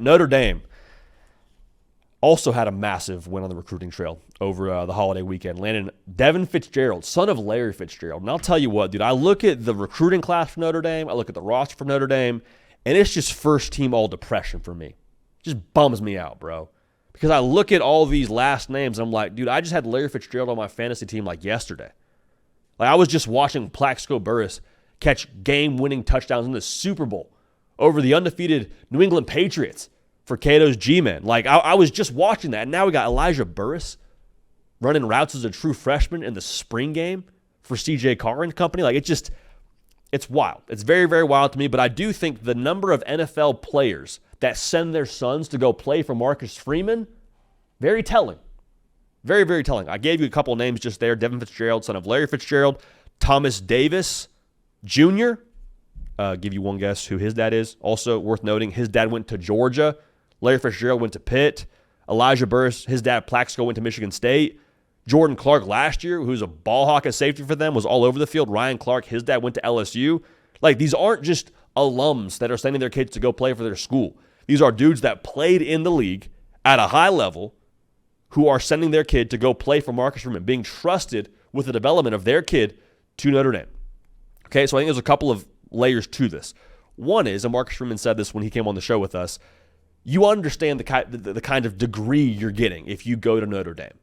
Notre Dame also had a massive win on the recruiting trail over the holiday weekend, landing Devin Fitzgerald, son of Larry Fitzgerald. And I'll tell you what, dude, I look at the recruiting class for Notre Dame, I look at the roster for Notre Dame, and it's just first team all depression for me. It just bums me out, bro. Because I look at all these last names, and I'm like, dude, I just had Larry Fitzgerald on my fantasy team like yesterday. Like, I was just watching Plaxico Burress catch game-winning touchdowns in the Super Bowl over the undefeated New England Patriots for Cato's G-Men. Like, I was just watching that, and now we got Elijah Burris running routes as a true freshman in the spring game for C.J. Carr and company. Like, it's wild. It's very, very wild to me, but I do think the number of NFL players that send their sons to go play for Marcus Freeman, very telling. Very, very telling. I gave you a couple names just there. Devin Fitzgerald, son of Larry Fitzgerald. Thomas Davis Jr., give you one guess who his dad is. Also worth noting, his dad went to Georgia. Larry Fitzgerald went to Pitt. Elijah Burris, his dad, Plaxico, went to Michigan State. Jordan Clark last year, who's a ball hawk at safety for them, was all over the field. Ryan Clark, his dad went to LSU. Like, these aren't just alums that are sending their kids to go play for their school. These are dudes that played in the league at a high level who are sending their kid to go play for Marcus Freeman, being trusted with the development of their kid to Notre Dame. Okay, so I think there's a couple of layers to this. One is, and Marcus Freeman said this when he came on the show with us, you understand the kind of degree you're getting if you go to Notre Dame.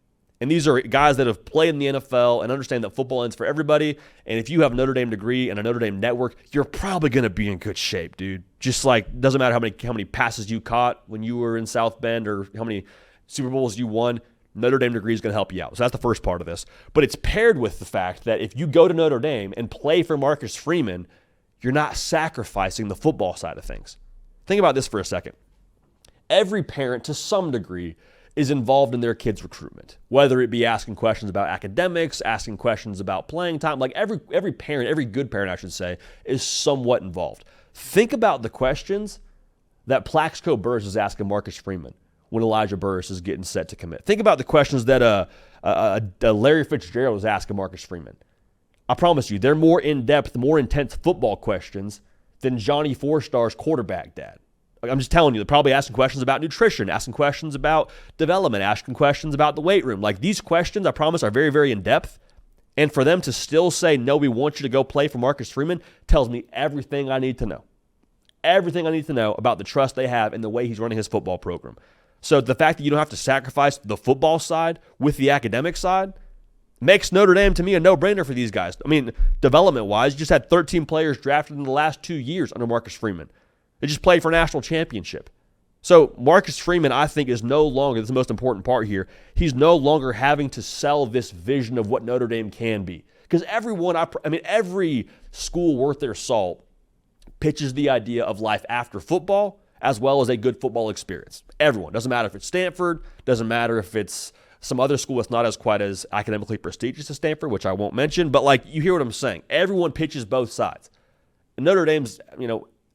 And these are guys that have played in the NFL and understand that football ends for everybody. And if you have a Notre Dame degree and a Notre Dame network, you're probably going to be in good shape, dude. Just like, doesn't matter how many passes you caught when you were in South Bend or how many Super Bowls you won, Notre Dame degree is going to help you out. So that's the first part of this. But it's paired with the fact that if you go to Notre Dame and play for Marcus Freeman, you're not sacrificing the football side of things. Think about this for a second. Every parent, to some degree, is involved in their kids' recruitment, whether it be asking questions about academics, asking questions about playing time. Like every parent, every good parent, I should say, is somewhat involved. Think about the questions that Plaxico Burress is asking Marcus Freeman when Elijah Burris is getting set to commit. Think about the questions that Larry Fitzgerald was asking Marcus Freeman. I promise you, they're more in-depth, more intense football questions than Johnny Four-Star's quarterback dad. I'm just telling you, they're probably asking questions about nutrition, asking questions about development, asking questions about the weight room. Like, these questions, I promise, are very, very in-depth. And for them to still say, no, we want you to go play for Marcus Freeman, tells me everything I need to know. Everything I need to know about the trust they have in the way he's running his football program. So the fact that you don't have to sacrifice the football side with the academic side makes Notre Dame, to me, a no-brainer for these guys. I mean, development-wise, you just had 13 players drafted in the last 2 years under Marcus Freeman. They just played for a national championship. So Marcus Freeman, I think, is no longer, this is the most important part here, he's no longer having to sell this vision of what Notre Dame can be. Because every school worth their salt pitches the idea of life after football as well as a good football experience. Everyone. Doesn't matter if it's Stanford, doesn't matter if it's some other school that's not as quite as academically prestigious as Stanford, which I won't mention, but like, you hear what I'm saying. Everyone pitches both sides. And Notre Dame's,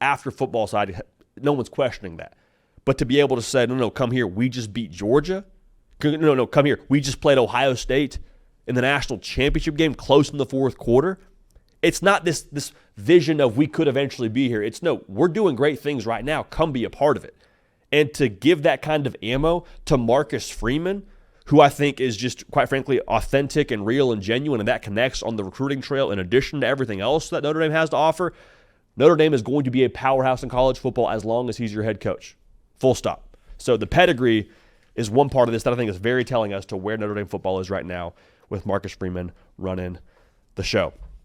after football side, no one's questioning that. But to be able to say, no, come here, we just beat Georgia. No, come here, we just played Ohio State in the national championship game close in the fourth quarter. It's not this vision of we could eventually be here. It's no, we're doing great things right now. Come be a part of it. And to give that kind of ammo to Marcus Freeman, who I think is just, quite frankly, authentic and real and genuine, and that connects on the recruiting trail in addition to everything else that Notre Dame has to offer, Notre Dame is going to be a powerhouse in college football as long as he's your head coach. Full stop. So the pedigree is one part of this that I think is very telling as to where Notre Dame football is right now with Marcus Freeman running the show.